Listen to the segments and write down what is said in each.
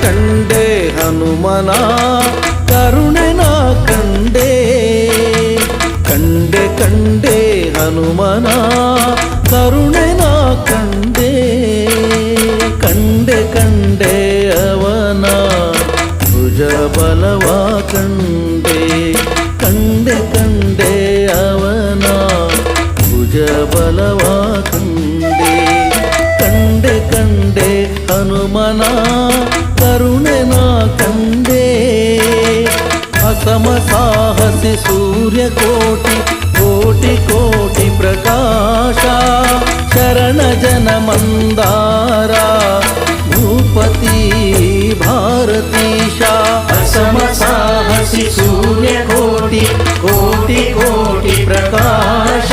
ಕಂಡೆ ಹನುಮನ ಕರುಣೆ ನಾ ಕಂಡೆ ಕಂಡೆ ಕಂಡೆ ಹನುಮನ ಕರುಣೆ ನಾ ಕಂಡೆ ಕಂಡೆ ಕಂಡೆ ಅವನ ಭುಜ ಬಲವ ಕಂಡೆ ಕಂಡೆ ಕಂಡೆ ಅವನ ಭುಜ ಬಲವ ಕಂಡೆ ಕಂಡೆ ಕಂಡೆ ಹನುಮನ ಕರುಣೆ ನಾ ಕಂಡೆ ಅಸಮ ಸಾಹಸಿ ಸೂರ್ಯ ಕೋಟಿ ಕೋಟಿ ಕೋಟಿ ಪ್ರಕಾಶ ಶರಣ ಜನ ಮಂದಾರ ಭೂಪತಿ ಭಾರತೀಶ ಅಸಮ ಸಾಹಸಿ ಸೂರ್ಯ ಕೋಟಿ ಕೋಟಿ ಕೋಟಿ ಪ್ರಕಾಶ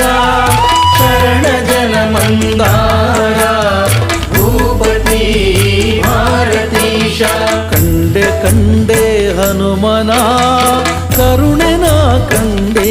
ಶರಣ ಜನ ಮಂದಾರ ಭೂಪತಿ ಭಾರತೀಶ ಕಂಡೆ ಕಂಡೆ ಹನುಮನ ಕರುಣೆ ನಾ ಕಂಡೆ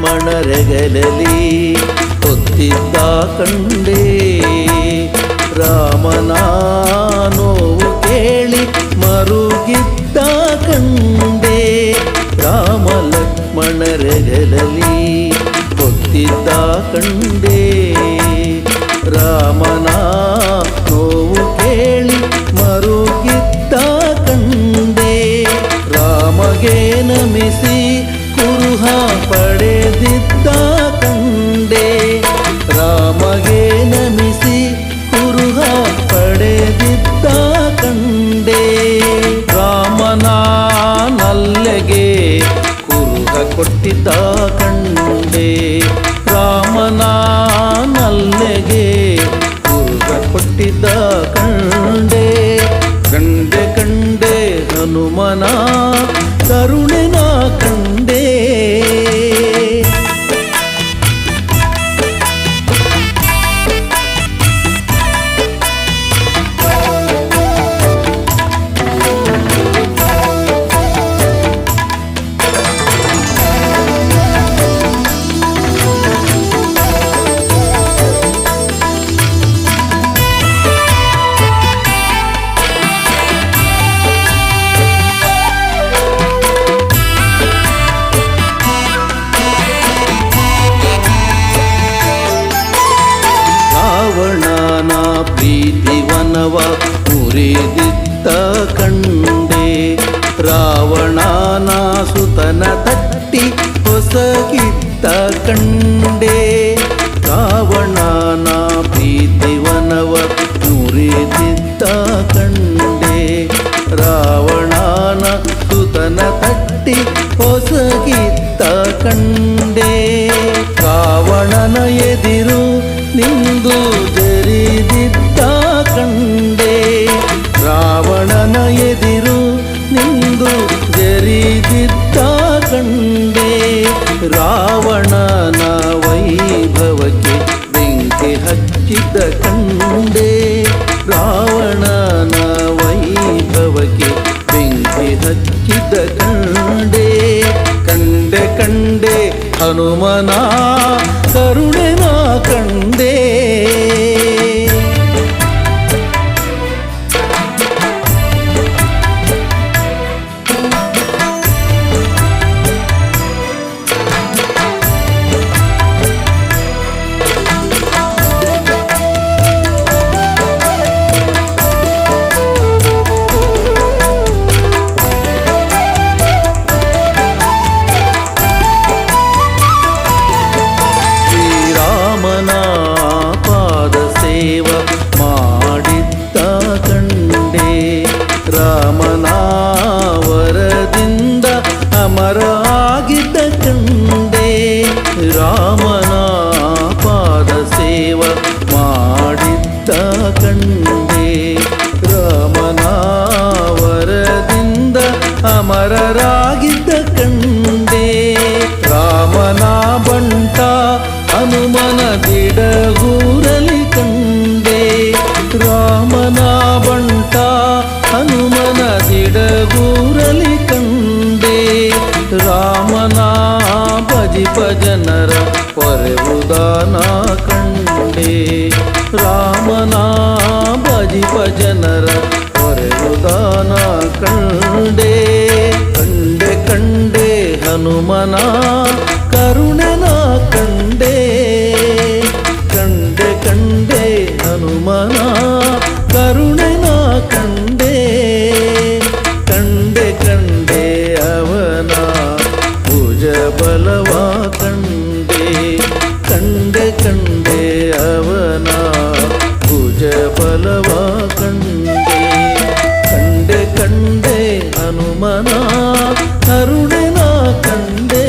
ಲಕ್ಷ್ಮಣರೆಗಲಲಿ ಹೊತ್ತಿದ್ದ ಕಂಡೆ ರಾಮನ ನೋವು ಕೇಳಿ ಮರುಗಿದ್ದ ಕಂಡೆ ರಾಮ ಲಕ್ಷ್ಮಣರೆಗಲಲಿ ಹೊತ್ತಿದ್ದ ಕಂಡೆ ರಾಮನ ನೋವು ಕೇಳಿ ಮರುಗಿದ್ದ ಕಂಡೆ ರಾಮಗೆ ನಮಿಸಿ ಕುರುಹ ಪಡೆದಿದ್ದ ಕಂಡೆ ರಾಮಗೆ ನಮಿಸಿ ಕುರುಹ ಪಡೆದಿದ್ದ ಕಂಡೆ ರಾಮನ ನಲ್ಲೆಗೆ ಕುರುಹ ಕೊಟ್ಟಿದ್ದ ಕಂಡೆ ರಾಮನ ನಲ್ಲೆಗೆ ಕುರುಹ ಕೊಟ್ಟಿದ್ದ ಕಂಡೆ ಕಂಡೆ ಕಂಡೆ ಹನುಮನ ಕರುಣೆ ನಾ ಕಂಡೆ ಪ್ರೀತಿವನವ ಮುರಿದಿದ್ದ ಕಂಡೆ ರಾವಣನ ಸುತನ ತಟ್ಟಿ ಹೊಸಗಿದ್ದ ಕಂಡೆ ರಾವಣನ ಪ್ರೀತಿವನವ ಮುರಿದಿದ್ದ ಕಂಡೆ ರಾವಣನ ಸುತನ ತಟ್ಟಿ ಹೊಸಗಿದ್ದ ಕಂಡೆ ರಾವಣನ ಎದಿರು ನಿಂದು ಜರಿದಿದ್ದ ಕಂಡೆ ರಾವಣನ ಎದಿರು ನಿಂದು ಜರಿದಿದ್ದ ಕಂಡೆ ರಾವಣನ ವೈಭವಕ್ಕೆ ಬೆಂಕಿ ಹಚ್ಚಿದ್ದ ಕಂಡೆ ರಾವಣನ ವೈಭವಕ್ಕೆ ಬೆಂಕಿ ಹಚ್ಚಿದ್ದ ಕಂಡೆ ಕಂಡೆ ಕಂಡೆ ಹನುಮನ ಕರುಣೆ ನಾ ಕಂಡೆ ಒಡಗೂರಲಿ ಕಂಡೆ ರಾಮನ ಭಜಿಪ ಜನರ ಪೊರೆವುದಾನ ಕಂಡೆ ರಾಮನ ಭಜಿಪ ಜನರ ಪೊರೆವುದಾನ ಕಂಡೆ ಕಂಡೆ ಕಂಡೆ ಹನುಮನ ಕರುಣೆನ ಕಂಡೆ ಕಂಡೆ ಕಂಡೆ ಹನುಮನ ಕರುಣೆನ ಕಂಡೆ ಕಂಡೆ ಕಂಡೆ ಅವನ ಭುಜ ಬಲವ ಕಂಡೆ ಕಂಡೆ ಕಂಡೆ ಅವನ ಭುಜ ಬಲವ ಕಂಡೆ ಕಂಡೆ ಕಂಡೆ ಹನುಮನ ಕರುಣೆನ ಕಂಡೆ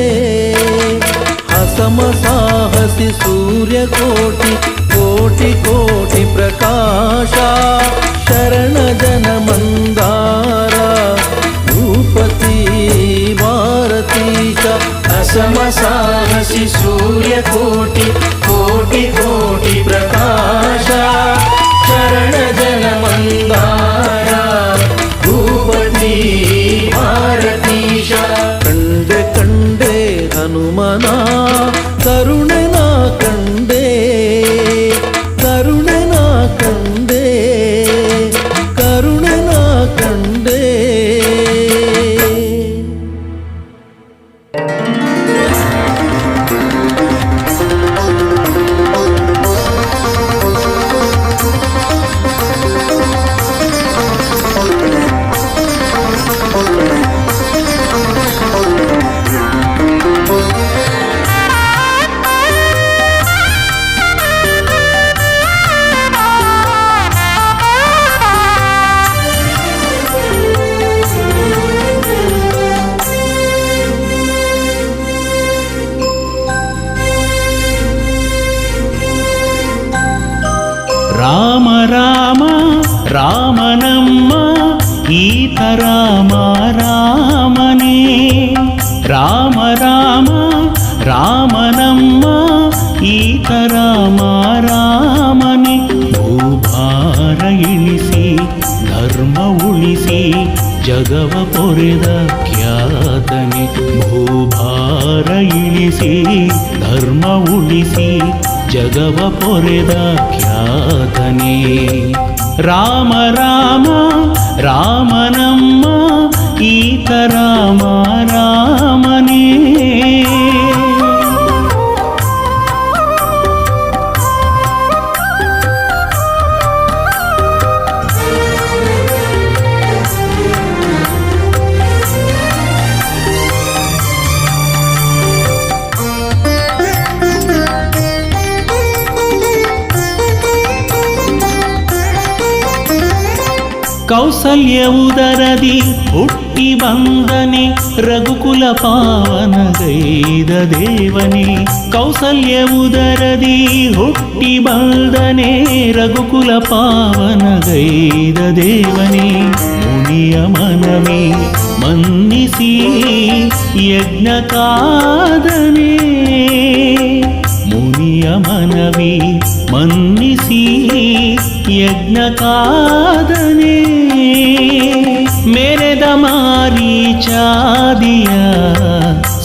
ಹಸಮ ಸಾಹಸಿ ಸೂರ್ಯಕೋಟಿ ಕೋಟಿ ಕೋಟಿ ಪ್ರಕಾಶ ಶರಣ ಜನ ಮಂದಾರ ಭೂಪತಿ ಭಾರತೀಶ ಅಸಮ ಸಾಹಸಿ ಸೂರ್ಯಕೋಟಿ ಕೋಟಿ ಕೋಟಿ ಪ್ರಕಾಶ ಶರಣ ಜನ ಮಂದಾರ ಭೂಪತಿ ಭಾರತೀಶ ಕಂಡೆ ಕಂಡೆ ಹನುಮನ ಕರುಣೆನ ಕಂಡೆ ಕರುಣೆನ ಕಂಡೆ ಕರುಣೆನ ಕಂಡೆ ರಾಮ ರಾಮ ರಾಮನಮ್ಮ ಈತ ರಾಮ ರಾಮನೇ ರಾಮ ರಾಮ ರಾಮನಮ್ಮ ಈತ ರಾಮ ರಾಮನೇ ಭೂಭಾರ ಇಳಿಸಿ ಧರ್ಮ ಉಳಿಸಿ ಜಗವ ಪೊರೆದ ಖ್ಯಾತನೆ ಭೂಭಾರ ಇಳಿಸಿ ಧರ್ಮ ಉಳಿಸಿ ಜಗವ ಪೊರೆದ ಖ್ಯಾತನೇ ರಾಮ ರಾಮ ರಾಮನಮ್ಮ ಈತ ರಾಮ ರಾಮನೇ ಕೌಸಲ್ಯ ಉದರದಿ ಹುಟ್ಟಿ ಬಂದನೆ ರಘುಕುಲ ಪಾವನಗೈದ ದೇವನೇ ಕೌಸಲ್ಯ ಉದರದಿ ಹುಟ್ಟಿ ಬಂದನೆ ರಘುಕುಲ ಪಾವನಗೈದ ದೇವನೇ ಮುನಿಯ ಮನವೇ ಮನ್ನಿಸಿ ಯಜ್ಞ ಕಾದನೆ ಮುನಿಯ ಮನವಿ ಮನ್ನಿಸಿ ಯಜ್ಞ ಕಾದನೆ ಮೆರೆದ ಮಾರೀಚಾದಿಯ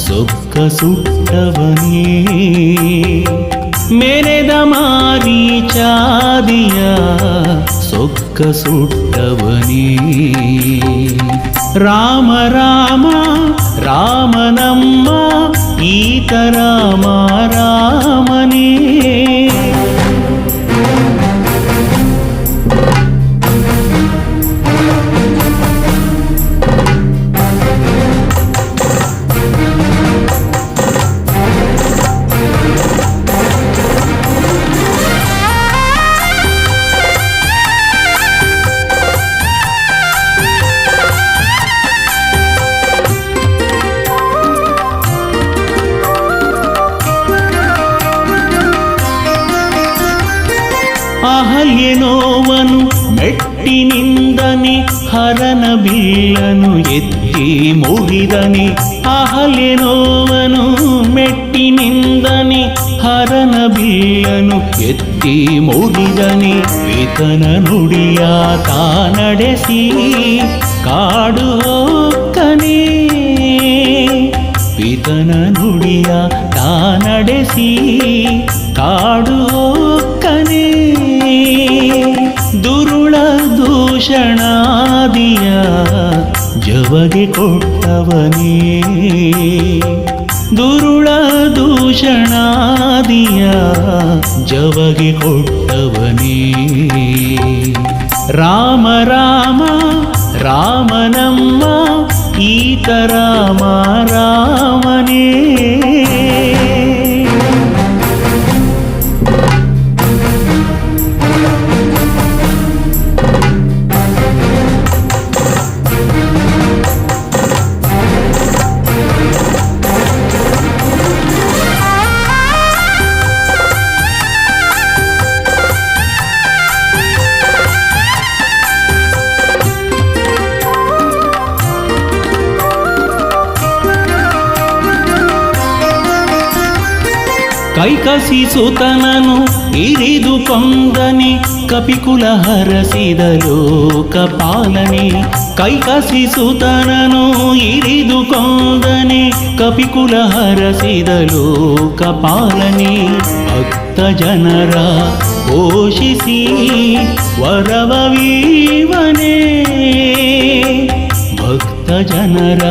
ಸೊಕ್ಕ ಸುಟ್ಟವನೇ ಮೆರೆದ ಮಾರೀಚಾದಿಯ ಸೊಕ್ಕ ಸುಟ್ಟವನೇ ರಾಮ ರಾಮ ರಾಮನಮ್ಮ ಈತ ರಾಮ ರಾಮನೇ ಅಹಲ್ಯನೋವನು ಮೆಟ್ಟಿನಿಂದನೆ ಹರನ ಬಿಲ್ಲನು ಎತ್ತಿ ಮುರಿದನೆ ಅಹಲ್ಯನೋವನು ಮೆಟ್ಟಿನಿಂದನೆ ಹರನ ಬಿಲ್ಲನು ಎತ್ತಿ ಮುರಿದನೆ ಈತನ ನುಡಿಯ ತಾ ನಡೆಸಿ ಕಾಡು ಮೂಕನ ನುಡಿಯ ತಾನಡೆಸಿ ಕಾಡುವೊಕ್ಕನೆ ದುರುಳ ದೂಷಣಾದಿಯ ಜವಗೆ ಕೊಟ್ಟವನೇ ದುರುಳ ದೂಷಣಾದಿಯ ಜವಗೆ ಕೊಟ್ಟವನೇ ರಾಮ ರಾಮ ರಾಮನಮ್ಮ ಈತ ರಾಮ ರಾಮನೇ ಕೈಕಸಿ ಸುತನನು ಇರಿದು ಕೊಂದನೆ ಕಪಿಕುಲ ಹರಸಿದ ಲೋಕಪಾಲನೆ ಕೈಕಸಿ ಸುತನನು ಇರಿದು ಕೊಂದನೆ ಕಪಿಕುಲ ಹರಸಿದ ಲೋಕಪಾಲನೆ ಭಕ್ತ ಜನರ ಪೋಷಿಸಿ ವರವವೀವನೇ ಭಕ್ತ ಜನರ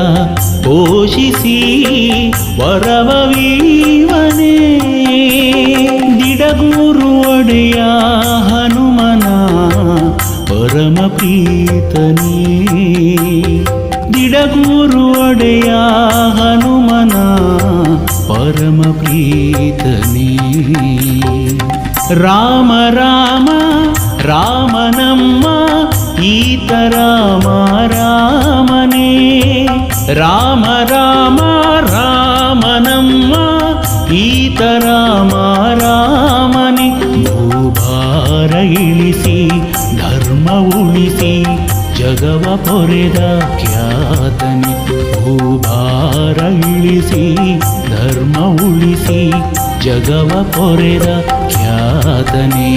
ಪೋಷಿಸಿ ವರವವೀವನೇ ದಿಡಗೂರು ಒಡೆಯ ಹನುಮನ ಪರಮ ಪ್ರೀತನೇ ದಿಡಗೂರು ಒಡೆಯ ಹನುಮನ ಪರಮ ಪ್ರೀತನೇ ರಾಮ ರಾಮ ರಾಮನಮ್ಮ ಈತ ರಾಮ ರಾಮನೇ ರಾಮ ರಾಮ ರಾಮನಮ್ಮ ಈತ ರಾಮ ರಾಮನೇ ಭೂಭಾರ ಇಳಿಸಿ ಧರ್ಮ ಉಳಿಸಿ ಜಗವ ಪೊರೆದ ಖ್ಯಾತನೆ ಭೂಭಾರ ಇಳಿಸಿ ಧರ್ಮ ಉಳಿಸಿ ಜಗವ ಪೊರೆದ ಖ್ಯಾತನೆ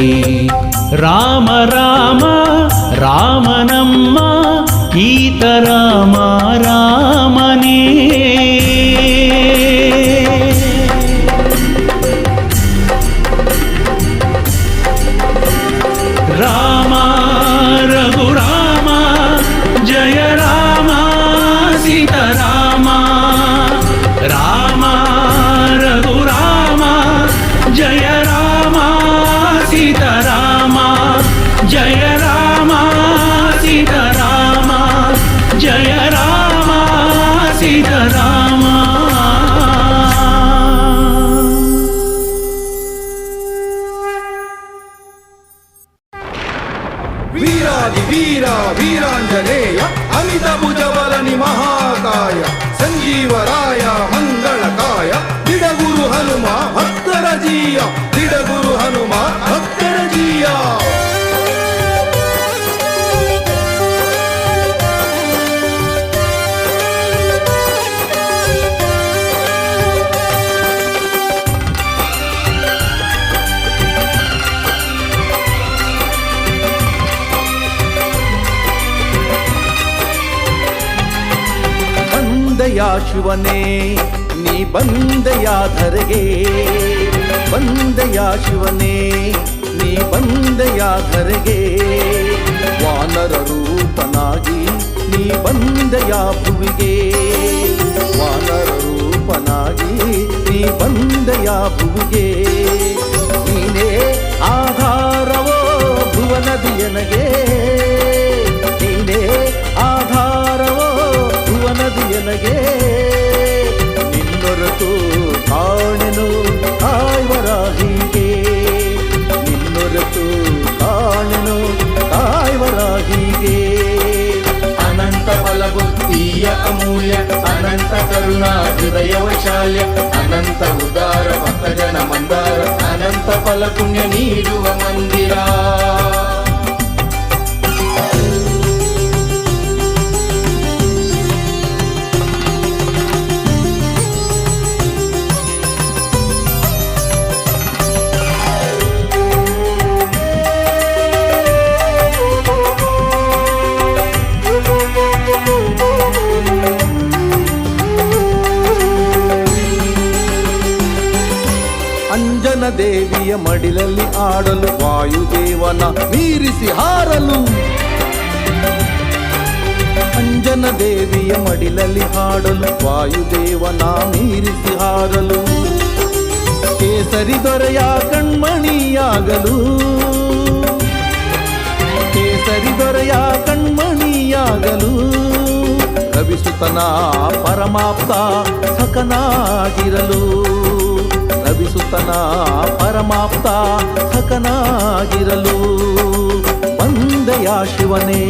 ರಾಮ ರಾಮ ರಾಮನಮ್ಮ ಈತ ರಾಮ ರಾಮನೇ ರಾಮ ರಘುರಾಮ ಜಯ ರಾಮ ಸೀತಾರಾಮ ರಾಮ ರಘುರಾಮ ಜಯ ರಾಮ ಸೀತಾರಾಮ ಜಯ ರಾಮ ಸೀತಾರಾಮ ಜಯ ರಾಮ ಸೀತಾರಾಮ ವೀರಾದಿ ವೀರ ವೀರಾಂಜನೇಯ ಅಮಿತ ಭುಜಬಲನಿ ಮಹಾಕಾಯ ಸಂಜೀವರಾಯ ಮಂಗಳಕಾಯ ದಿಡಗುರು ಹನುಮ ಭಕ್ತರ ಜೀಯ ದಿಡಗುರು ಹನುಮ ಭಕ್ತರ ಜೀಯ ಬಂದೆಯ ಶಿವನೇ ನೀ ಬಂದೆಯ ಧರೆಗೆ ಬಂದೆಯ ಶಿವನೇ ನೀ ಬಂದೆಯ ಧರೆಗೆ ವಾನರ ರೂಪನಾಗಿ ನೀ ಬಂದೆಯ ಭುವಿಗೆ ವಾನರ ರೂಪನಾಗಿ ನೀ ಬಂದೆಯ ಭುವಿಗೆ ನೀನೇ ಆಧಾರವೋ ಭುವನದಿಯನಗೆ ನೀನೇ ಆಧಾರವೋ ಭುವನದಿಯನಗೆ ನಿನ್ನೊರತು ಕಾಣೆನು ಕಾಯ್ವರಾಹಿಗೆ ನಿನ್ನೊರತು ಕಾಣೆನು ಕಾಯ್ವರಾಹಿಗೆ ಅನಂತ ಫಲಬುದ್ಧಿಯ ಅಮೂಲ್ಯ ಅನಂತ ಕರುಣಾ ಹೃದಯ ವೈಶಾಲ್ಯ ಅನಂತ ಉದಾರ ಭಕ್ತ ಜನ ಮಂದಾರ ಅನಂತ ಫಲ ಪುಣ್ಯ ನೀಡುವ ಮಂದಿರ ಅಂಜನ ದೇವಿಯ ಮಡಿಲಲ್ಲಿ ಆಡಲು ವಾಯುದೇವನ ಮೀರಿಸಿ ಹಾರಲು ಅಂಜನ ದೇವಿಯ ಮಡಿಲಲ್ಲಿ ಹಾಡಲು ವಾಯುದೇವನ ಮೀರಿಸಿ ಹಾರಲು ಕೇಸರಿ ದೊರೆಯ ಕಣ್ಮಣಿಯಾಗಲು ಕೇಸರಿ ದೊರೆಯ ಕಣ್ಮಣಿಯಾಗಲು ರವಿಸುತನ ಪರಮಾಪ್ತ ಸಖನಾಗಿರಲು ರವಿಸುತನ ಪರಮಾಪ್ತ ಸಖನಾಗಿರಲು ಬಂದೆಯ ಶಿವನೇ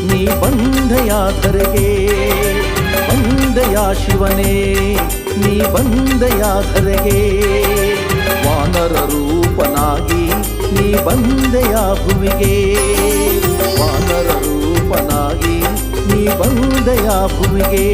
ನೀ ಬಂದೆಯ ಧರೆಗೆ ಬಂದೆಯ ಶಿವನೇ ನೀ ಬಂದೆಯ ಧರೆಗೆ ವಾನರ ರೂಪನಾಗಿ ನೀ ಬಂದೆಯ ಭುವಿಗೆ ವಾನರ ರೂಪನಾಗಿ ನೀ ಬಂದೆಯ ಭುವಿಗೆ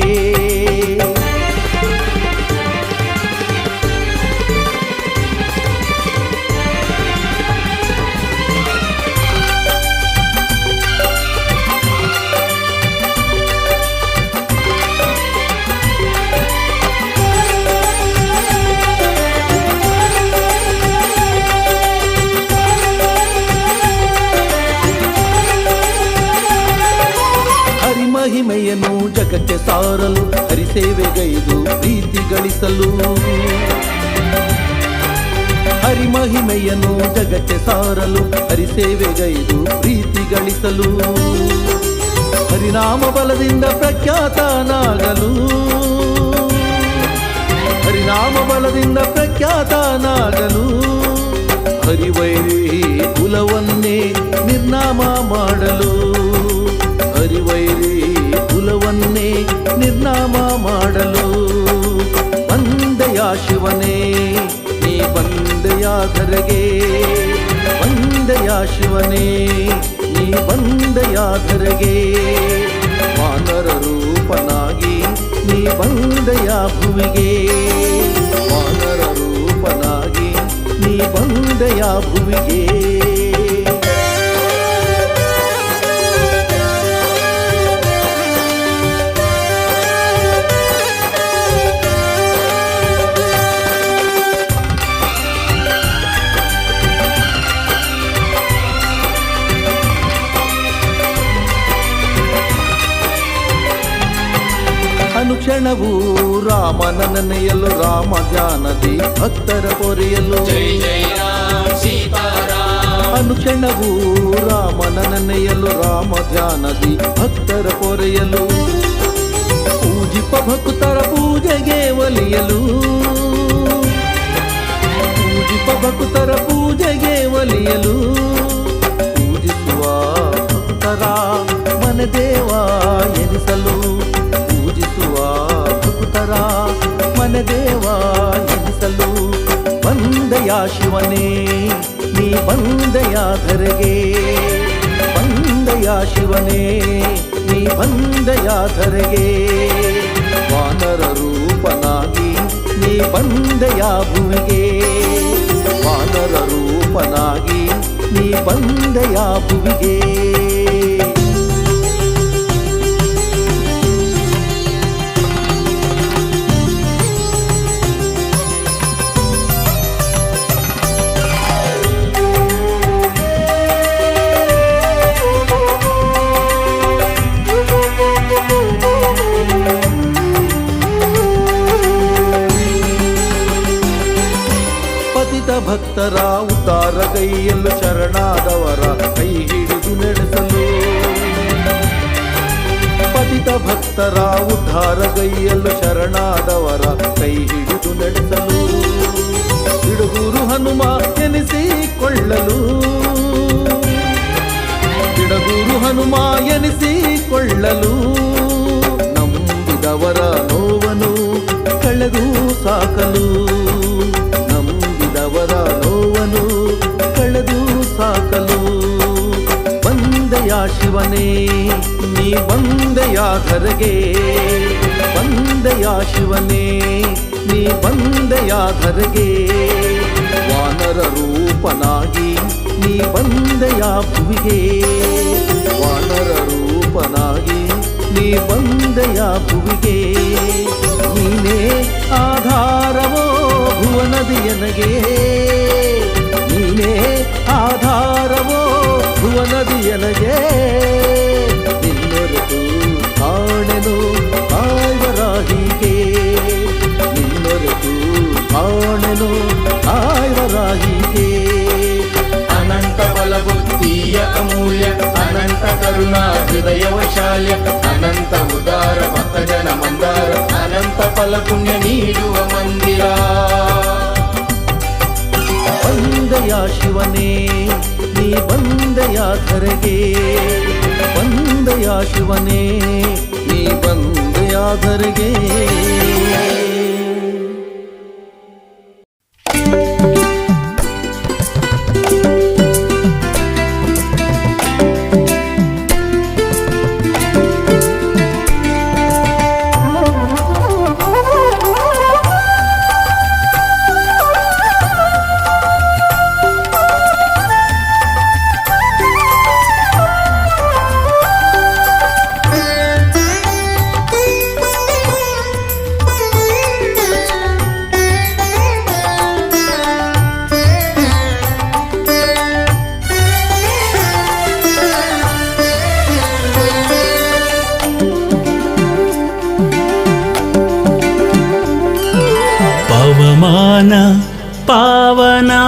ಮಹಿಮೆಯನ್ನು ಜಗಕ್ಕೆ ಸಾರಲು ಹರಿಸೇವೆಗೈದು ಪ್ರೀತಿ ಗಳಿಸಲು ಹರಿಮಹಿಮೆಯನ್ನು ಜಗಕ್ಕೆ ಸಾರಲು ಹರಿಸೇವೆಗೈದು ಪ್ರೀತಿ ಗಳಿಸಲು ಹರಿನಾಮ ಬಲದಿಂದ ಪ್ರಖ್ಯಾತನಾಗಲು ಹರಿನಾಮ ಬಲದಿಂದ ಪ್ರಖ್ಯಾತನಾಗಲು ಹರಿವೈರಿ ಕುಲವನ್ನೇ ನಿರ್ನಾಮ ಮಾಡಲು ಹರಿವೈರಿ ಕುಲವನ್ನೇ ನಿರ್ನಾಮ ಮಾಡಲು ಬಂದೆಯ ಶಿವನೇ ನೀ ಬಂದೆಯ ಧರೆಗೆ ಬಂದೆಯ ಶಿವನೇ ನೀ ಬಂದೆಯ ಧರೆಗೆ ವಾನರ ರೂಪನಾಗಿ ನೀ ಬಂದೆಯ ಭುವಿಗೆ ವಾನರ ರೂಪನಾಗಿ ನೀ ಬಂದೆಯ ಭುವಿಗೆ ಅನುಕ್ಷಣವೂ ರಾಮನ ನೆನೆಯಲು ರಾಮ ಧ್ಯಾನದಿ ಭಕ್ತರ ಪೊರೆಯಲು ಅನುಕ್ಷಣವೂ ರಾಮನ ನೆನೆಯಲು ರಾಮ ಧ್ಯಾನದಿ ಭಕ್ತರ ಪೊರೆಯಲು ಪೂಜಿಪ ಭಕ್ತರ ಪೂಜೆಗೆ ಒಲಿಯಲು ಪೂಜಿಪ ಭಕ್ತರ ಪೂಜೆಗೆ ಒಲಿಯಲು ಪೂಜಿಸುವ ಭಕ್ತರ ಮನದೇವ ಎನಿಸಲು ಪೂಜಿಸುವ ಭಕ್ತರ ಮನದೇವ ಎನಿಸಲು ಬಂದೆಯ ಶಿವನೇ ನೀ ಬಂದೆಯ ಧರೆಗೆ ಬಂದೆಯ ಶಿವನೇ ನೀ ಬಂದೆಯ ಧರೆಗೆ ವಾನರ ರೂಪನಾಗಿ ನೀ ಬಂದೆಯ ಭುವಿಗೆ ವಾನರ ರೂಪನಾಗಿ ನೀ ಬಂದೆಯ ಭುವಿಗೆ ಭಕ್ತರ ಉದ್ಧಾರ ಕೈಯಲ್ಲೂ ಶರಣಾದವರ ಕೈ ಹಿಡಿದು ನಡೆಸಲು ಪತಿತ ಭಕ್ತರ ಉದ್ಧಾರ ಕೈಯಲ್ಲೂ ಶರಣಾದವರ ಕೈ ಹಿಡಿದು ನಡೆಸಲು ಬಿಡುಗೂರು ಹನುಮ ಎನಿಸಿಕೊಳ್ಳಲು ಬಿಡುಗೂರು ಹನುಮ ಎನಿಸಿಕೊಳ್ಳಲು ನಂಬಿದವರ ನೋವನ್ನು ಕಳೆದು ಸಾಕಲು ಅವರ ನೋವನ್ನು ಕಳೆದು ಸಾಕಲು ಬಂದೆಯ ಶಿವನೇ ನೀ ಬಂದೆಯ ಧರೆಗೆ ಬಂದೆಯ ಶಿವನೇ ನೀ ಬಂದೆಯ ಧರೆಗೆ ವಾನರ ರೂಪನಾಗಿ ನೀ ಬಂದೆಯ ಭುವಿಗೆ ವಾನರ ರೂಪನಾಗಿ ನೀ ಬಂದೆಯ ಭುವಿಗೆ ನೀನೇ ಆಧಾರವೋ ಭುವನದಿ ನದಿಯನಗೆ ನೀನೇ ಆಧಾರವೋ ಭುವ ನದಿಯನಗೆ ನಿನ್ನೊರೆತು ಕಾಣೆನು ಆಯ್ವರಾಹಿಗೆ ನಿನ್ನೊರೆತು ಕಾಣೆನು ಆಯ್ವರಾಹಿಗೆ ಅನಂತ ಬಲಬುದ್ಧಿಯ ಅಮೂಲ್ಯ ಅನಂತ ಕರುಣಾ ಹೃದಯ ವೈಶಾಲ್ಯ ಅನಂತ ಉದಾರ ಭಕ್ತಜನ ಮಂದಾರ ಅನಂತ ಫಲ ಪುಣ್ಯ ನೀಡುವ ಮಂದಿರ ಬಂದೆಯ ಶಿವನೇ ನೀ ಬಂದೆಯ ಧರೆಗೆ ಬಂದೆಯ ಶಿವನೇ ನೀ ಬಂದೆಯ ಧರೆಗೆ ಪವಮಾನ ಪಾವನಾ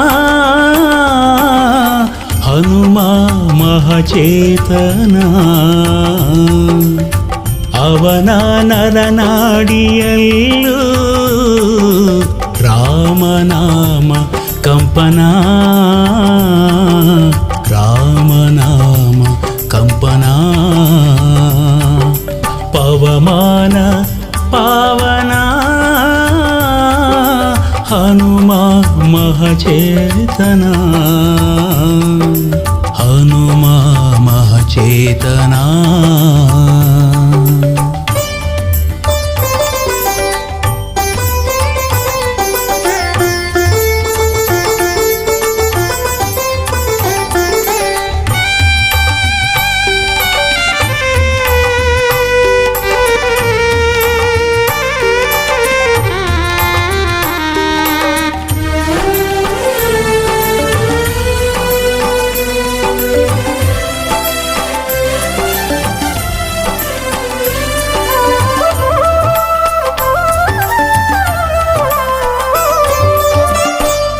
ಹನುಮ ಮಹಚೇತನ ಅವನ ನರನಾಡಿಯಲ್ಲೂ ರಾಮನಾಮ ಕಂಪನ ರಾಮನಾಮ ಕಂಪನ ಪವಮಾನ ಪಾವನ ಹನುಮ ಮಹಚೇತನ ಹನುಮ ಮಹಚೇತನ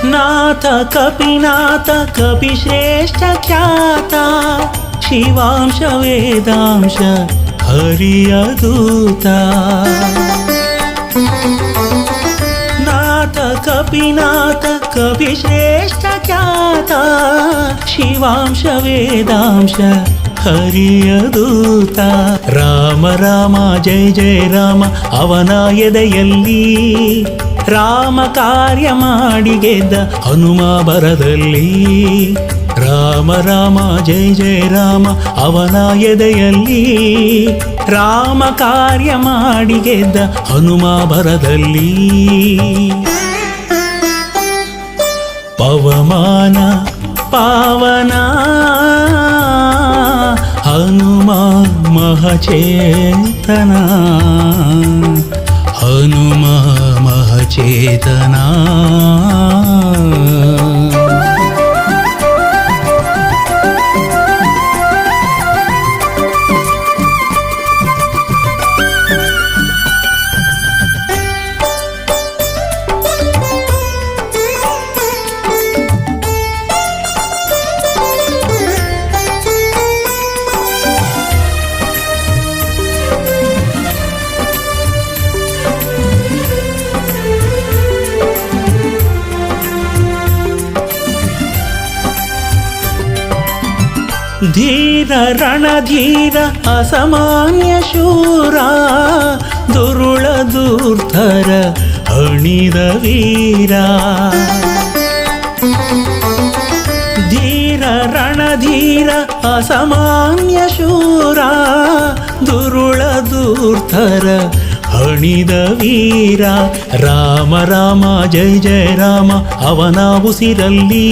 नाथ कपिनाथ कपिश्रेष्ठ ख्याता शिवांश वेदांश हरियदूता नाथ कपिनाथ कपिश्रेष्ठ ख्याता शिवांश वेदांश ಹರಿಯದೂತ ರಾಮ ರಾಮ ಜಯ ಜಯ ರಾಮ ಅವನ ಎದೆಯಲ್ಲಿ ರಾಮ ಕಾರ್ಯ ಮಾಡಿ ಗೆದ್ದ ಹನುಮ ಬರದಲ್ಲಿ ರಾಮ ರಾಮ ಜಯ ಜಯ ರಾಮ ಅವನ ಎದೆಯಲ್ಲಿ ರಾಮ ಕಾರ್ಯ ಮಾಡಿ ಗೆದ್ದ ಹನುಮ ಬರದಲ್ಲಿ ಪವಮಾನ ಪಾವನ ಹನುಮ ಮಹಚೇತನ ಹನುಮ ಮಹಚೇತನ ಧೀರ ರಣಧೀರ ಅಸಾಮಾನ್ಯ ಶೂರ ದುರುಳ ಧೂರ್ತರ ಹಣಿದ ವೀರ ಧೀರ ರಣಧೀರ ಅಸಾಮಾನ್ಯ ಶೂರ ದುರುಳ ಧೂರ್ತರ ಹಣಿದ ವೀರ ರಾಮ ರಾಮ ಜಯ ಜಯ ರಾಮ ಅವನ ಉಸಿರಲ್ಲಿ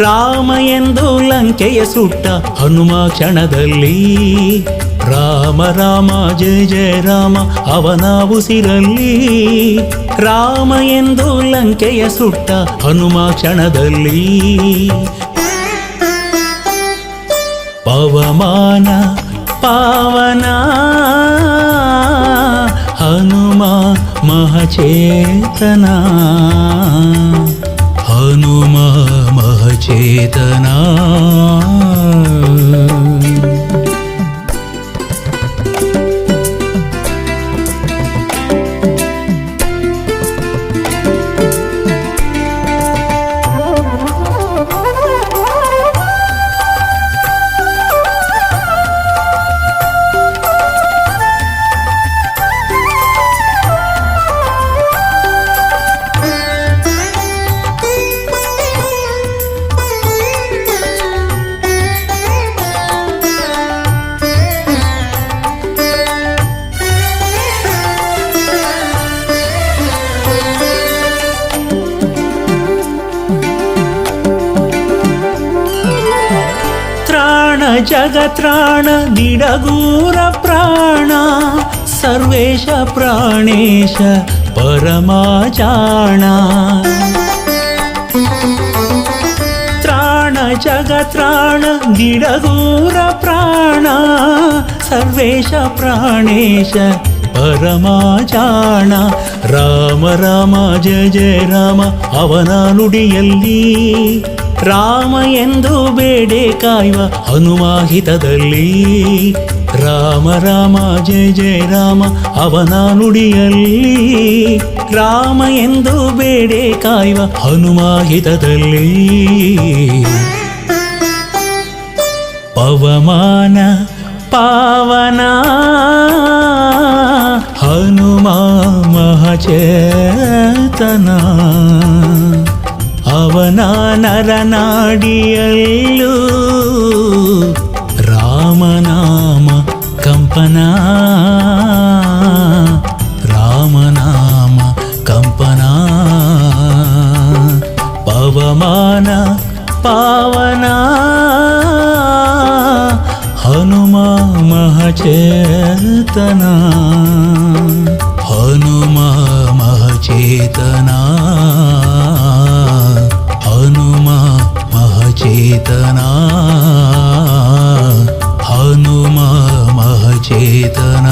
ರಾಮ ಎಂದು ಲಂಕೆಯ ಸುಟ್ಟ ಹನುಮ ಕ್ಷಣದಲ್ಲಿ ರಾಮ ರಾಮ ಜಯ ಜಯ ರಾಮ ಅವನ ಉಸಿರಲ್ಲಿ ರಾಮ ಎಂದು ಲಂಕೆಯ ಸುಟ್ಟ ಹನುಮ ಕ್ಷಣದಲ್ಲಿ ಪವಮಾನ ಪಾವನ ಹನುಮ ಮಹಚೇತನ ಹನುಮ ಮಹಚೇತನ ಜಗತ್ರಾಣ ದಿಡಗೂರ ಪ್ರಾಣ ಸರ್ವೇಶ ಪ್ರಾಣೇಶ ಪರಮಾಚಾಣ ತ್ರಾಣ ಜಗತ್ರಾಣ ದಿಡಗೂರ ಪ್ರಾಣ ಸರ್ವೇಶ ಪ್ರಾಣೇಶ ಪರಮಾಚಾಣ ರಾಮ ರಾಮ ಜಯ ಜಯ ರಾಮ ಅವನ ನುಡಿಯಲ್ಲಿ ರಾಮ ಎಂದು ಬೇಡೆ ಕಾಯುವ ಹನುಮಾಹಿತದಲ್ಲಿ ರಾಮ ರಾಮ ಜಯ ಜಯ ರಾಮ ಅವನ ನುಡಿಯಲ್ಲಿ ರಾಮ ಎಂದು ಬೇಡೆ ಕಾಯುವ ಹನುಮಾಹಿತದಲ್ಲಿ ಪವಮಾನ ಪಾವನ ಹನುಮ ಮಹಚೇತನ ಅವನ ನರನಾಡಿಯಲ್ಲೂ ರಾಮನಾಮ ಕಂಪನ ರಾಮನಾಮ ಕಂಪನ ಪವಮಾನ ಪಾವನ ಹನುಮ ಮಹಚೇತನ ಹನುಮ ಮಹಚೇತನ ಹನುಮ ಮಹಚೇತನ ಹನುಮ ಮಹಚೇತನ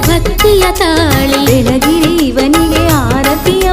ಭಕ್ತಿಯ ತಾಳಿ ಬೆಳಗಿರಿ ಇವನಿಗೆ ಆರತಿಯ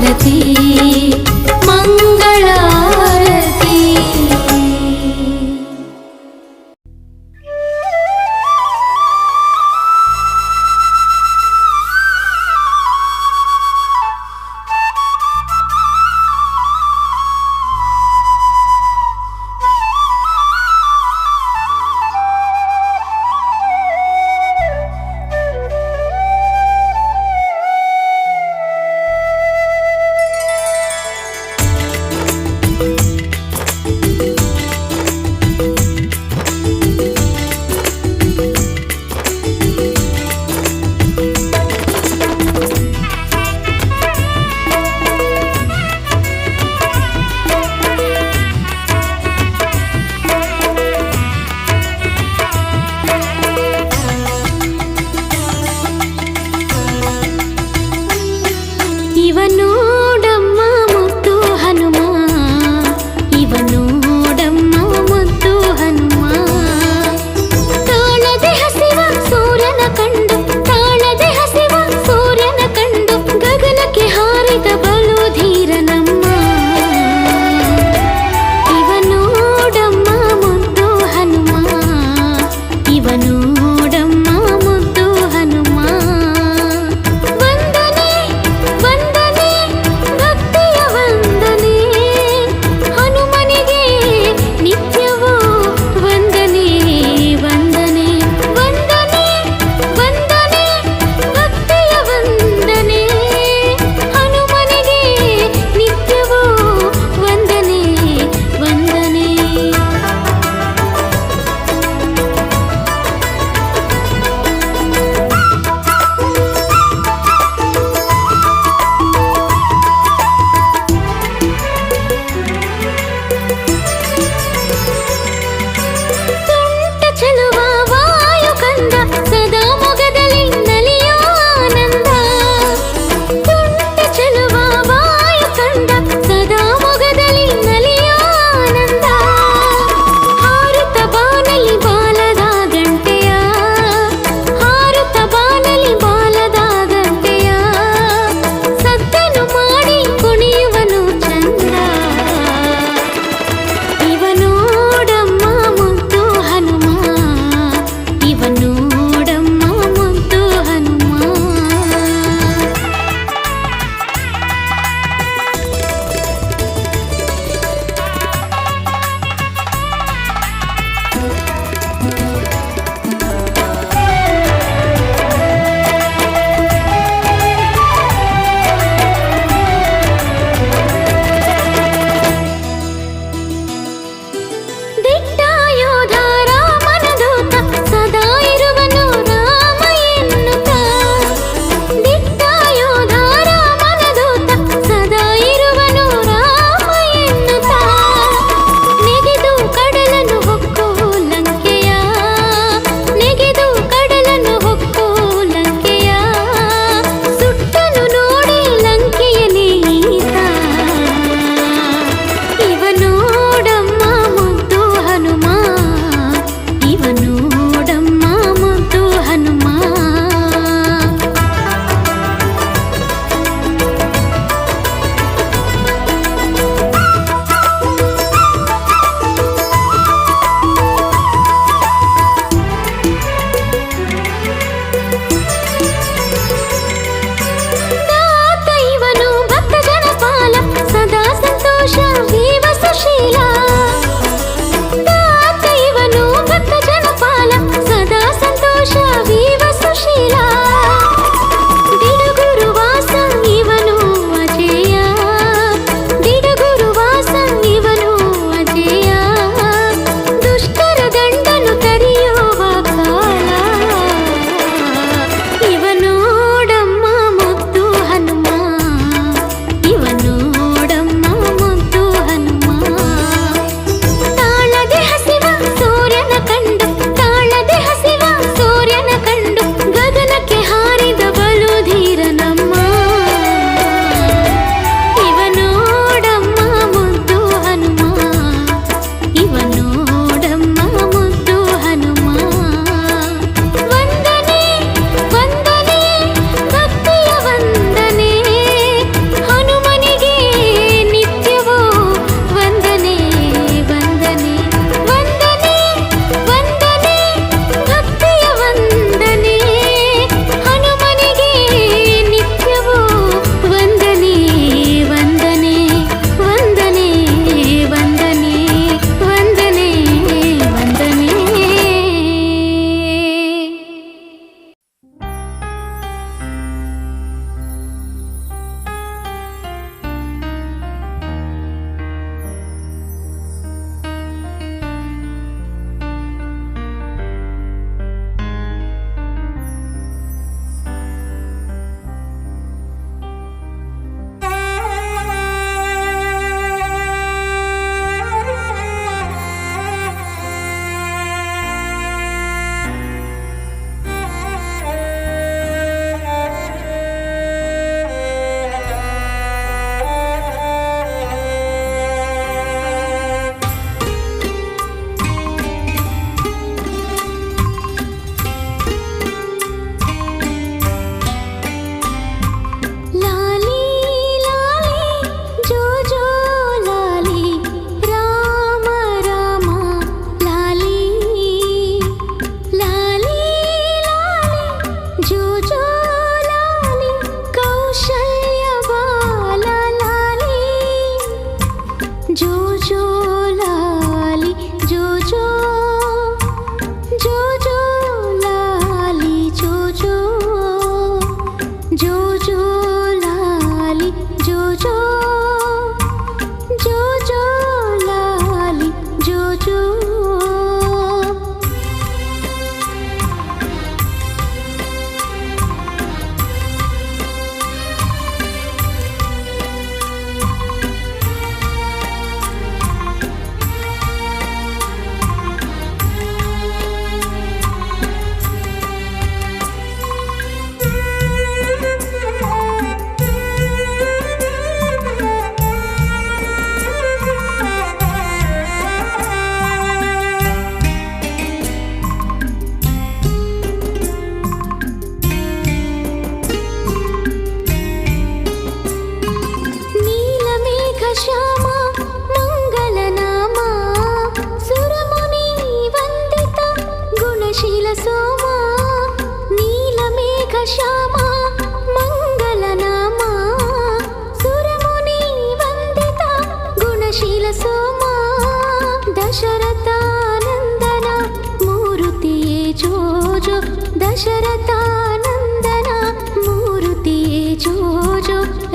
ಮಂಗಳಾರತಿ ಮಂಗಳಾರತಿ. ಇವನೋಡಮ್ಮ ಮುದ್ದು ಹನುಮ, ಇವನೋಡಮ್ಮ ಮುದ್ದು ಹನುಮ. ತಾಳದೆ ಹಸಿವ ಸೂರ್ಯನ ಕಂಡು, ತಾಳದೆ ಹಸಿವ ಸೂರ್ಯನ ಕಂಡು, ಗಗನಕ್ಕೆ ಹಾರಿದ ಬಲು ಧೀರನಮ್ಮ. ಇವನೋಡಮ್ಮ ಮುದ್ದು ಹನುಮ, ಇವನೋಡಮ್ಮ ಮುದ್ದು ಹನುಮ. ವಂದನೆ ವಂದನೆ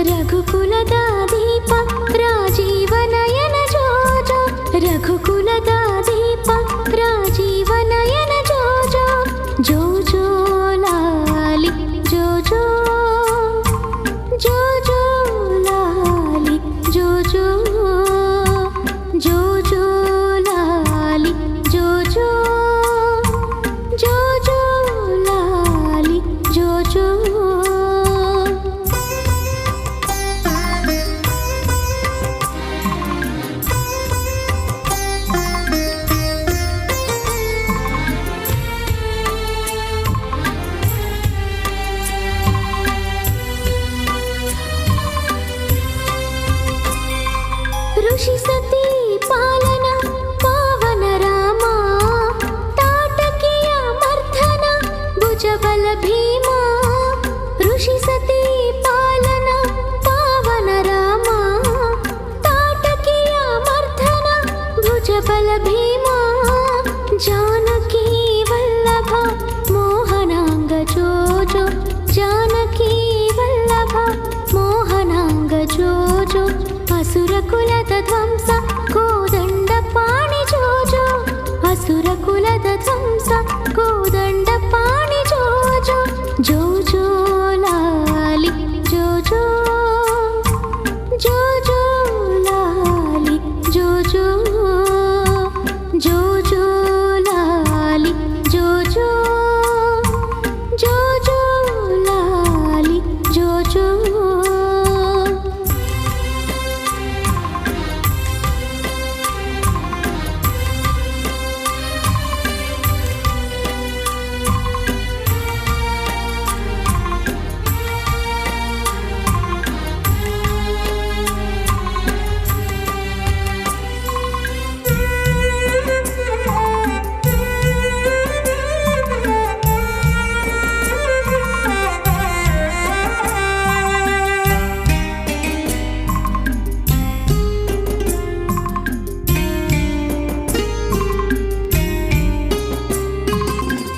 ರಘುಕುಲದ ದೀಪ ರಾಜೀವನಯನ ಜೋ ಜೋ ರಘುಕುಲದ ದೀಪ ರಾಜೀವನಯನ ಜೋ ಜೋ ಜೋ ಜೋ ಲಾಲಿ ಜೋ ಜೋ ಜೋ ಜೋ ಲಾಲಿ ಜೋ ಜೋ ಜೋ ಜೋ ಲಾಲಿ ಜೋ ಜೋ ಜೋ ಜೋ ಲಾಲಿ ಜೋ ಜೋ ಋಷಿ ಸತಿ ಪಾಲನ ಪಾವನ ರಾಮ ತಾಟಕಿಯ ಮರ್ಧನ ಭುಜಬಲ ಭೀಮ ಋಷಿ ಸತಿ ಪಾಲನ ಪಾವನ ರಾಮ ತಾಟಕಿಯ ಮರ್ಧನ ಭುಜಬಲ ಭೀಮ ಜಾನಕಿ ವಲ್ಲಭ ಮೋಹನಾಂಗ ಜೋ ಜೋ ಜಾನಕಿ ವಲ್ಲಭ ಮೋಹನಾಂಗ ಜೋ ಜೋ ಅಸುರ ಕುಲದ ಧ್ವಂಸ ಕೋದಂಡ ಪಾಣಿ ಜೋ ಜೋ ಅಸುರ ಕುಲದ ಧ್ವಂಸ ಕೋದಂಡ ಪಾಣಿ ಜೋ ಜೋ ಜೋ ಜೋ ಲಾಲಿ ಜೋ ಜೋ ಜೋ ಜೋ ಲಾಲಿ ಜೋ ಜೋ ಜೋ ಜೋ ಲಾಲಿ ಜೋ ಜೋ ಜೋ ಜೋ ಲಾಲಿ ಜೋ ಜೋ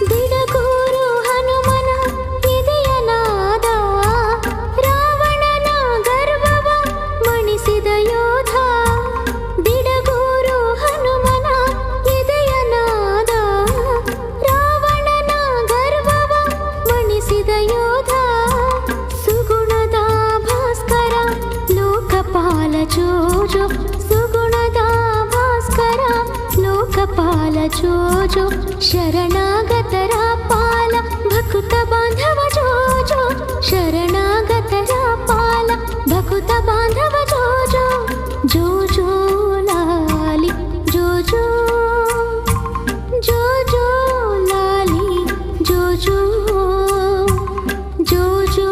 ದಿಡಗೂರು ಹನುಮನ ಎದೆಯ ನಾದ ರಾವಣನ ಗರ್ವವ ಮಣಿಸಿದ ಯೋಧ ದಿಡಗೂರು ಹನುಮನ ಎದೆಯ ನಾದ ರಾವಣನ ಗರ್ವವ ಮಣಿಸಿದ ಯೋಧ ಸುಗುಣದ ಭಾಸ್ಕರ ಲೋಕಪಾಲ ಜೋ ಜೋ ಸುಗುಣದ ಭಾಸ್ಕರ ಲೋಕಪಾಲ ಜೋ ಜೋ ಶರಣಾಗತರ ಪಾಲ ಭಕುತ ಬಾಂಧವ ಜೋ ಜೋ ಶರಣಾಗತರ ಪಾಲ ಭಕುತ ಬಾಂಧವ ಜೋ ಜೋ ಜೋ ಜೋ ಲಾಲಿ ಜೋ ಜೋ ಜೋ ಜೋ ಲಾಲಿ ಜೋ ಜೋ ಜೋ ಜೋ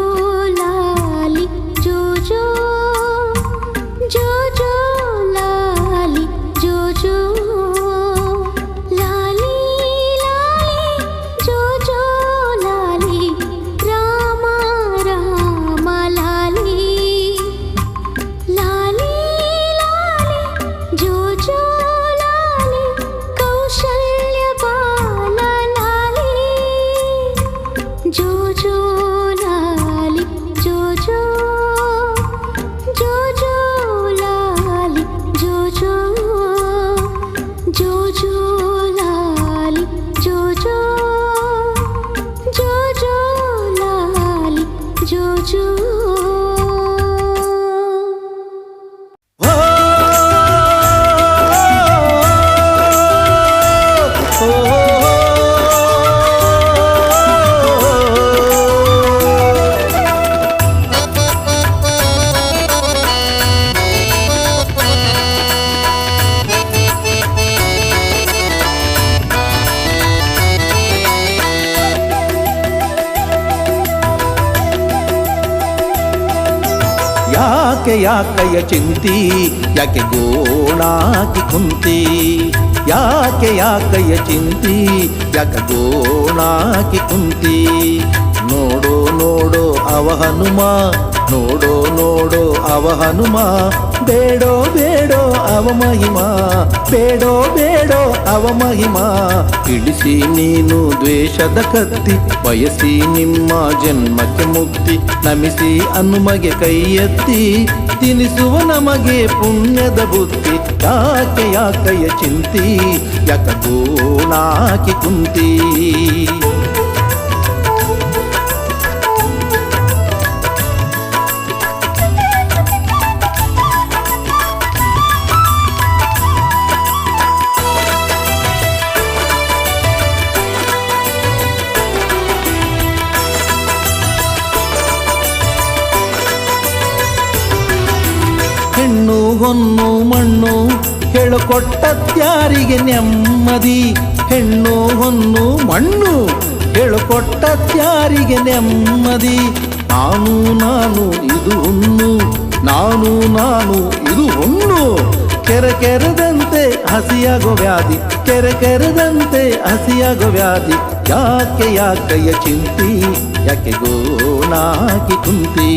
ಲಾಲಿ ಜೋ ಜೋ ಜೋ ಜೋ ಲಾಲಿ ಜೋ ಜೋ ಲಾಲಿ ಲಾಲಿ ಜೋ ಜೋ ಲಾಲಿ ರಾಮ ರಾಮ ಲಾಲಿ ಲಾಲಿ ಲಾಲಿ ಜೋ ಜೋ ಲಾಲಿ ಕೌಶಲ್ಯ ಬಾಲ ಲಾಲಿ ಜೋ ಜೋ ಲಾಲಿ ಜೋ ಜೋ ಜೋ ಜೋ ಲಾಲಿ ಜೋ ಜೋ ಜೋ ಜೋ ಲಾಲಿ ಜೋ ಜೋ ಜೋ ಜೋ ಲಾಲಿ ಜೋ ಜೋ ಯಾಕೆ ಯಾಕಯ್ಯ ಚಿಂತಿ ಯಾಕೆ ಗೋಣಾಕಿ ಕುಂತಿ ಯಾಕೆ ಯಾಕಯ್ಯ ಚಿಂತಿ ಯಾಕೆ ಗೋಣಾಕಿ ಕುಂತಿ ನೋಡೋ ನೋಡೋ ಅವ ಹನುಮ ನೋಡೋ ನೋಡೋ ಅವ ಹನುಮ ಬೇಡೋ ಬೇಡೋ ಅವ ಮಹಿಮಾ ಬೇಡೋ ಬೇಡೋ ಅವ ಮಹಿಮಾ ಇಳಿಸಿ ನೀನು ದ್ವೇಷದ ಕತ್ತಿ ಬಯಸಿ ನಿಮ್ಮ ಜನ್ಮಕ್ಕೆ ಮುಕ್ತಿ ನಮಿಸಿ ಹನುಮಗೆ ಕೈ ಎತ್ತಿ ತಿನಿಸುವ ನಮಗೆ ಪುಣ್ಯದ ಬುದ್ಧಿ ಯಾಕೆ ಯಾಕಯ್ಯ ಚಿಂತಿ ಯಾಕ ಗೋಣಾಕಿ ಕುಂತಿ ಹೆಣ್ಣು ಹೊನ್ನು ಮಣ್ಣು ಹೇಳಿಕೊಟ್ಟತ್ಯಾರಿಗೆ ನೆಮ್ಮದಿ ಹೆಣ್ಣು ಹೊನ್ನು ಮಣ್ಣು ಹೇಳಿಕೊಟ್ಟತ್ಯಾರಿಗೆ ನೆಮ್ಮದಿ ನಾನು ನಾನು ಇದು ಹುಣ್ಣು ನಾನು ನಾನು ಇದು ಹುಣ್ಣು ಕೆರೆದಂತೆ ಹಸಿಯಾಗೋ ವ್ಯಾಧಿ ಕೆರೆದಂತೆ ಹಸಿಯಾಗೋ ವ್ಯಾಧಿ ಯಾಕೆ ಯಾಕಯ್ಯ ಚಿಂತಿ ಯಾಕೆ ಗೋಣಾಕಿ ಕುಂತಿ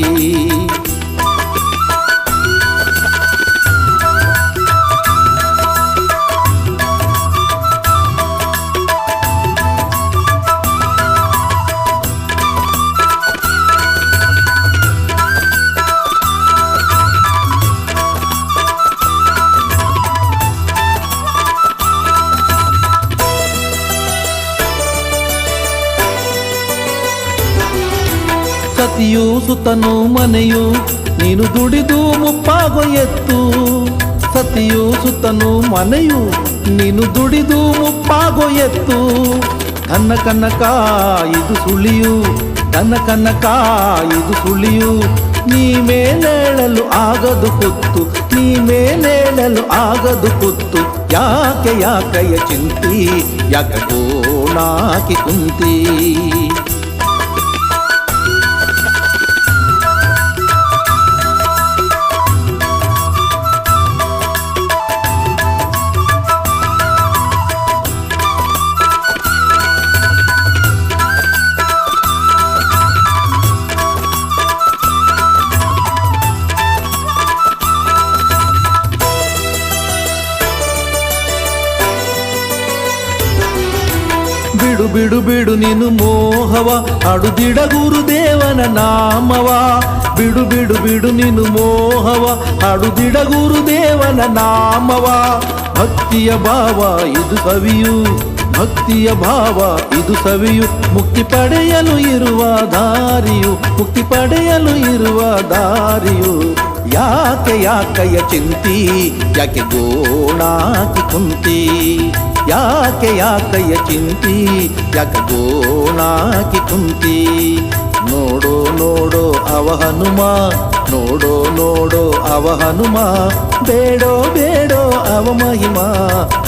ಸತಿಯು ಸುತನು ಮನೆಯು ನೀನು ದುಡಿದು ಮುಪ್ಪಾಗೋ ಎತ್ತು ಸತಿಯು ಸುತನು ಮನೆಯು ನೀನು ದುಡಿದು ಮುಪ್ಪಾಗೋ ಎತ್ತು ಕನ್ನ ಕನ್ನಕ ಇದು ಸುಳಿಯು ಕನ್ನ ಕನ್ನಕ ಇದು ಸುಳಿಯು ನೀ ಮೇಲೇಳಲು ಆಗದು ಕುತ್ತು ನೀ ಮೇಲೇಳಲು ಆಗದು ಕುತ್ತು ಯಾಕೆ ಯಾಕಯ್ಯ ಚಿಂತಿ ಯಾಕೆ ಗೋಣಾಕಿ ಕುಂತಿ ಬಿಡು ಬಿಡು ಬಿಡು ನೀನು ಮೋಹವ ಹಾಡುದಿಡ ಗುರುದೇವನ ನಾಮವ ಬಿಡು ಬಿಡು ಬಿಡು ನೀನು ಮೋಹವ ಹಾಡುದಿಡ ಗುರುದೇವನ ನಾಮವ ಭಕ್ತಿಯ ಭಾವ ಇದು ಸವಿಯು ಭಕ್ತಿಯ ಭಾವ ಇದು ಸವಿಯು ಮುಕ್ತಿ ಪಡೆಯಲು ಇರುವ ದಾರಿಯು ಮುಕ್ತಿ ಪಡೆಯಲು ಇರುವ ದಾರಿಯು ಯಾಕೆ ಯಾಕಯ್ಯ ಚಿಂತಿ ಯಾಕೆ ಗೋಣಾಕಿ ಕುಂತಿ ಯಾಕೆ ಯಾಕಯ್ಯ ಚಿಂತಿ ಯಾಕೆ ಗೋಣಾಕಿ ಕುಂತಿ ನೋಡೋ ನೋಡೋ ಅವ ಹನುಮ ನೋಡೋ ನೋಡೋ ಅವ ಹನುಮ ಬೇಡೋ ಬೇಡೋ ಅವ ಮಹಿಮಾ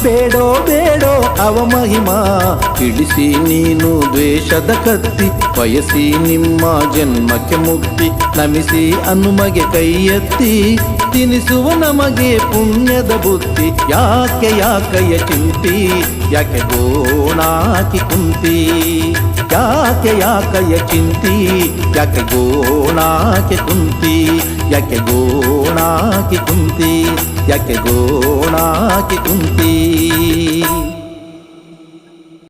ಬೇಡೋ ಬೇಡೋ ಅವ ಮಹಿಮಾ ಇಳಿಸಿ ನೀನು ದ್ವೇಷದ ಕತ್ತಿ ಬಯಸಿ ನಿಮ್ಮ ಜನ್ಮಕ್ಕೆ ಮುಕ್ತಿ ನಮಿಸಿ ಹನುಮಗೆ ಕೈ ಎತ್ತಿ ತಿನಿಸುವ ನಮಗೆ ಪುಣ್ಯದ ಬುದ್ಧಿ ಯಾಕೆ ಯಾಕಯ್ಯ ಚಿಂತಿ ಯಾಕೆ ಗೋಣಾಕಿ ಕುಂತಿ ಯಾಕೆ ಯಾಕಯ್ಯ ಚಿಂತಿ ಯಾಕೆ ಗೋಣಾಕಿ ಕುಂತಿ ಯಾಕೆ ಗೋಣಾಕಿ ಕುಂತಿ ಯಾಕೆ ಗೋಣಾಕಿ ಕುಂತಿ